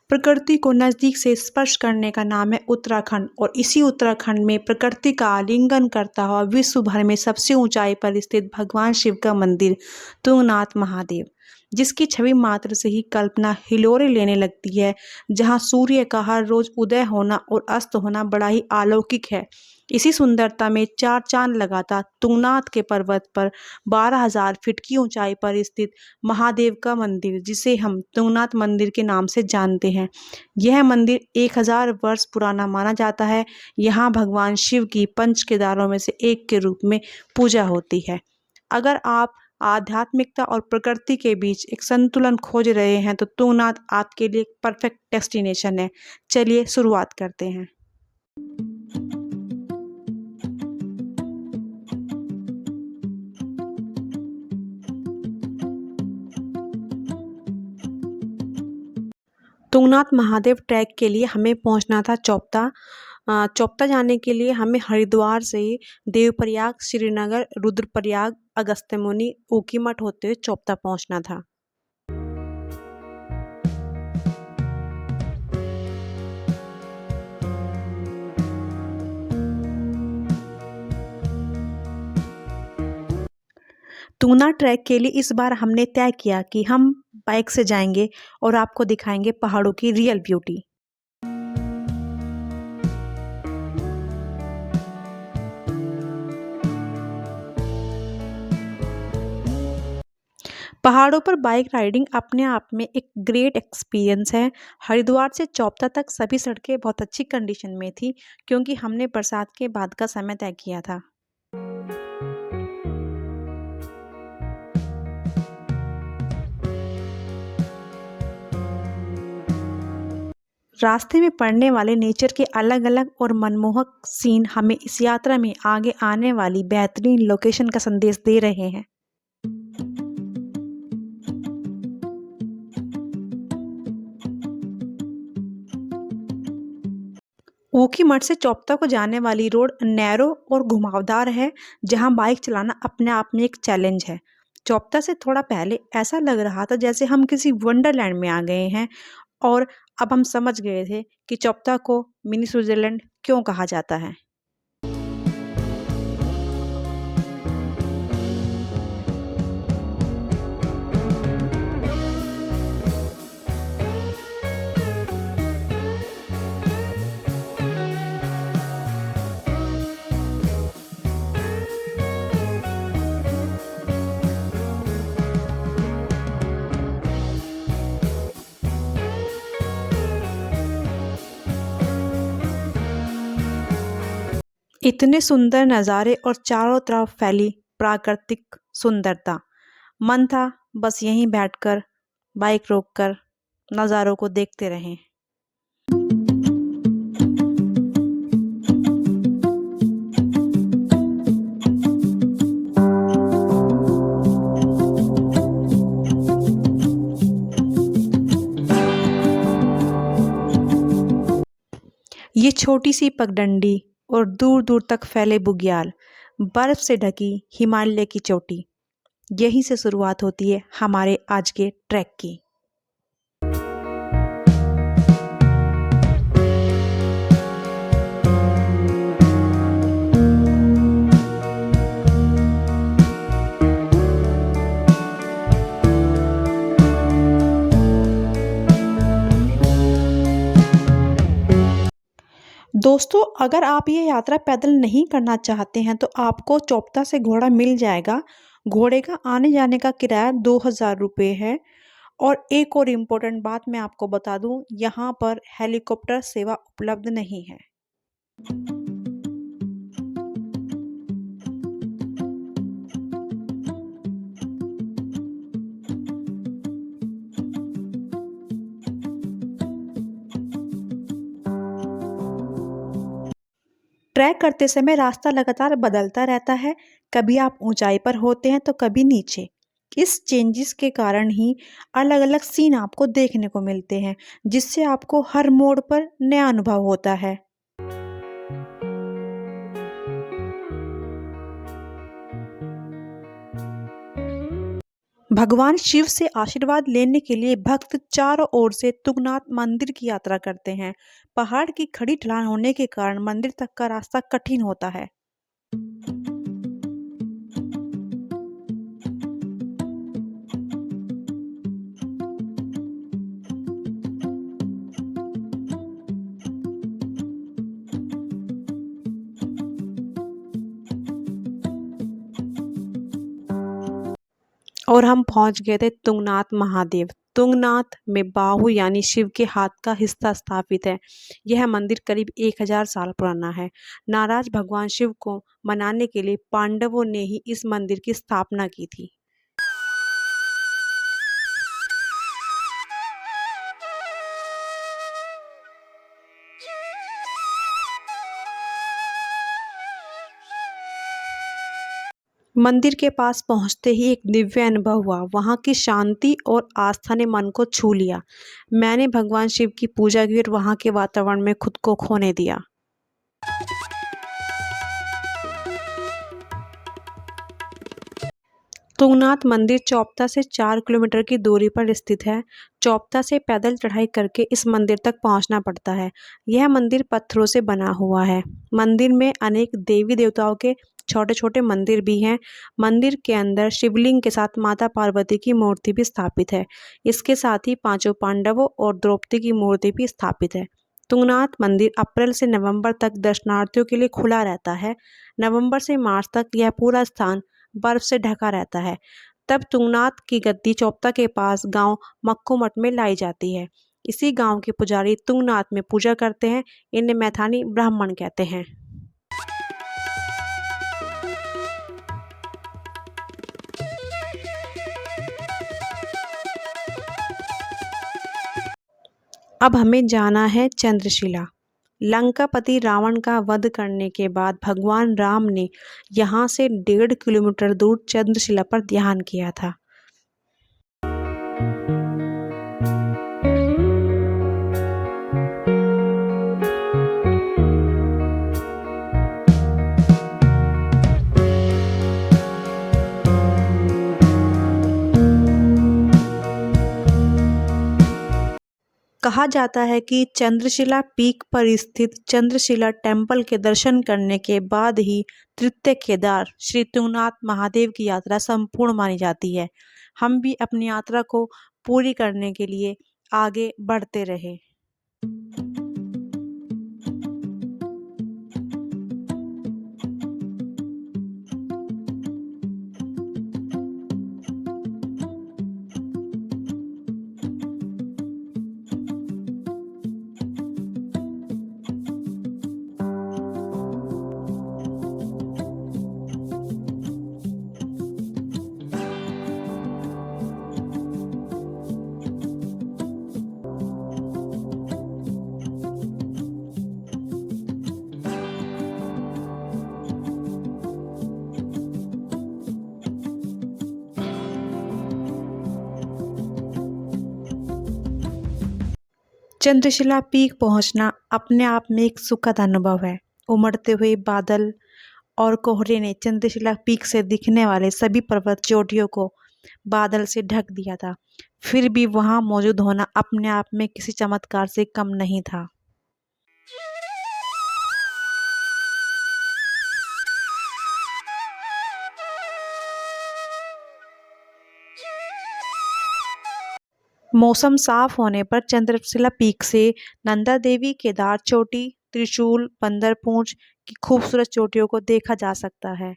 प्रकृति को नज़दीक से स्पर्श करने का नाम है उत्तराखंड। और इसी उत्तराखंड में प्रकृति का आलिंगन करता हुआ विश्व भर में सबसे ऊंचाई पर स्थित भगवान शिव का मंदिर तुंगनाथ महादेव, जिसकी छवि मात्र से ही कल्पना हिलोरे लेने लगती है, जहां सूर्य का हर रोज उदय होना और अस्त होना बड़ा ही अलौकिक है। इसी सुंदरता में चार चांद लगाता तुंगनाथ के पर्वत पर 12,000 फीट की ऊंचाई पर स्थित महादेव का मंदिर, जिसे हम तुंगनाथ मंदिर के नाम से जानते हैं। यह मंदिर 1,000 वर्ष पुराना माना जाता है। यहाँ भगवान शिव की पंच केदारों में से एक के रूप में पूजा होती है। अगर आप आध्यात्मिकता और प्रकृति के बीच एक संतुलन खोज रहे हैं तो तुंगनाथ आपके लिए एक परफेक्ट डेस्टिनेशन है। चलिए शुरुआत करते हैं। तुंगनाथ महादेव ट्रैक के लिए हमें पहुंचना था चोपता। चोपता जाने के लिए हमें हरिद्वार से देवप्रयाग, श्रीनगर, रुद्रप्रयाग, अगस्त्यमुनि, ऊखीमठ होते हुए चोपता पहुंचना था। तुंगनाथ ट्रैक के लिए इस बार हमने तय किया कि हम बाइक से जाएंगे और आपको दिखाएंगे पहाड़ों की रियल ब्यूटी। पहाड़ों पर बाइक राइडिंग अपने आप में एक ग्रेट एक्सपीरियंस है। हरिद्वार से चोपता तक सभी सड़कें बहुत अच्छी कंडीशन में थी, क्योंकि हमने बरसात के बाद का समय तय किया था। रास्ते में पड़ने वाले नेचर के अलग अलग और मनमोहक सीन हमें इस यात्रा में आगे आने वाली बेहतरीन लोकेशन का संदेश दे रहे हैं। ऊखीमठ से चोपता को जाने वाली रोड नैरो और घुमावदार है, जहां बाइक चलाना अपने आप में एक चैलेंज है। चोपता से थोड़ा पहले ऐसा लग रहा था जैसे हम किसी वंडरलैंड में आ गए हैं, और अब हम समझ गए थे कि चोपता को मिनी स्विट्जरलैंड क्यों कहा जाता है। इतने सुंदर नज़ारे और चारों तरफ फैली प्राकृतिक सुंदरता, मन था बस यहीं बैठकर बाइक रोककर नज़ारों को देखते रहें। ये छोटी सी पगडंडी और दूर दूर तक फैले बुग्याल, बर्फ से ढकी हिमालय की चोटी, यहीं से शुरुआत होती है हमारे आज के ट्रैक की। दोस्तों, अगर आप ये यात्रा पैदल नहीं करना चाहते हैं तो आपको चोपता से घोड़ा मिल जाएगा। घोड़े का आने जाने का किराया 2,000 रुपये है। और एक और इम्पोर्टेंट बात मैं आपको बता दूं, यहाँ पर हेलीकॉप्टर सेवा उपलब्ध नहीं है। ट्रैक करते समय रास्ता लगातार बदलता रहता है। कभी आप ऊंचाई पर होते हैं तो कभी नीचे। इस चेंजेस के कारण ही अलग अलग सीन आपको देखने को मिलते हैं, जिससे आपको हर मोड़ पर नया अनुभव होता है। भगवान शिव से आशीर्वाद लेने के लिए भक्त चारों ओर से तुंगनाथ मंदिर की यात्रा करते हैं। पहाड़ की खड़ी ढलान होने के कारण मंदिर तक का रास्ता कठिन होता है। और हम पहुंच गए थे तुंगनाथ महादेव। तुंगनाथ में बाहु यानी शिव के हाथ का हिस्सा स्थापित है। यह मंदिर करीब 1000 साल पुराना है। नाराज भगवान शिव को मनाने के लिए पांडवों ने ही इस मंदिर की स्थापना की थी। मंदिर के पास पहुंचते ही एक दिव्य अनुभव हुआ। वहां की शांति और आस्था ने मन को छू लिया। मैंने भगवान शिव की पूजा की और वहां के वातावरण में खुद को खोने दिया। तुंगनाथ मंदिर चौपता से 4 किलोमीटर की दूरी पर स्थित है। चौपता से पैदल चढ़ाई करके इस मंदिर तक पहुंचना पड़ता है। यह मंदिर पत्थरों से बना हुआ है। मंदिर में अनेक देवी देवताओं के छोटे छोटे मंदिर भी हैं। मंदिर के अंदर शिवलिंग के साथ माता पार्वती की मूर्ति भी स्थापित है। इसके साथ ही पांचों पांडवों और द्रौपदी की मूर्ति भी स्थापित है। तुंगनाथ मंदिर अप्रैल से नवंबर तक दर्शनार्थियों के लिए खुला रहता है। नवंबर से मार्च तक यह पूरा स्थान बर्फ से ढका रहता है। तब तुंगनाथ की गद्दी चौपता के पास गांव मक्कूमठ में लाई जाती है। इसी गांव के पुजारी तुंगनाथ में पूजा करते हैं। इन्हें मैथानी ब्राह्मण कहते हैं। अब हमें जाना है चंद्रशिला। लंकापति रावण का वध करने के बाद भगवान राम ने यहाँ से 1.5 किलोमीटर दूर चंद्रशिला पर ध्यान किया था। कहा जाता है कि चंद्रशिला पीक पर स्थित चंद्रशिला टेम्पल के दर्शन करने के बाद ही तृतीय केदार श्री तुंगनाथ महादेव की यात्रा संपूर्ण मानी जाती है। हम भी अपनी यात्रा को पूरी करने के लिए आगे बढ़ते रहे। चंद्रशिला पीक पहुंचना अपने आप में एक सुखद अनुभव है। उमड़ते हुए बादल और कोहरे ने चंद्रशिला पीक से दिखने वाले सभी पर्वत चोटियों को बादल से ढक दिया था। फिर भी वहां मौजूद होना अपने आप में किसी चमत्कार से कम नहीं था। मौसम साफ होने पर चंद्रशिला पीक से नंदा देवी, केदार चोटी, त्रिशूल, बंदरपूंछ की खूबसूरत चोटियों को देखा जा सकता है।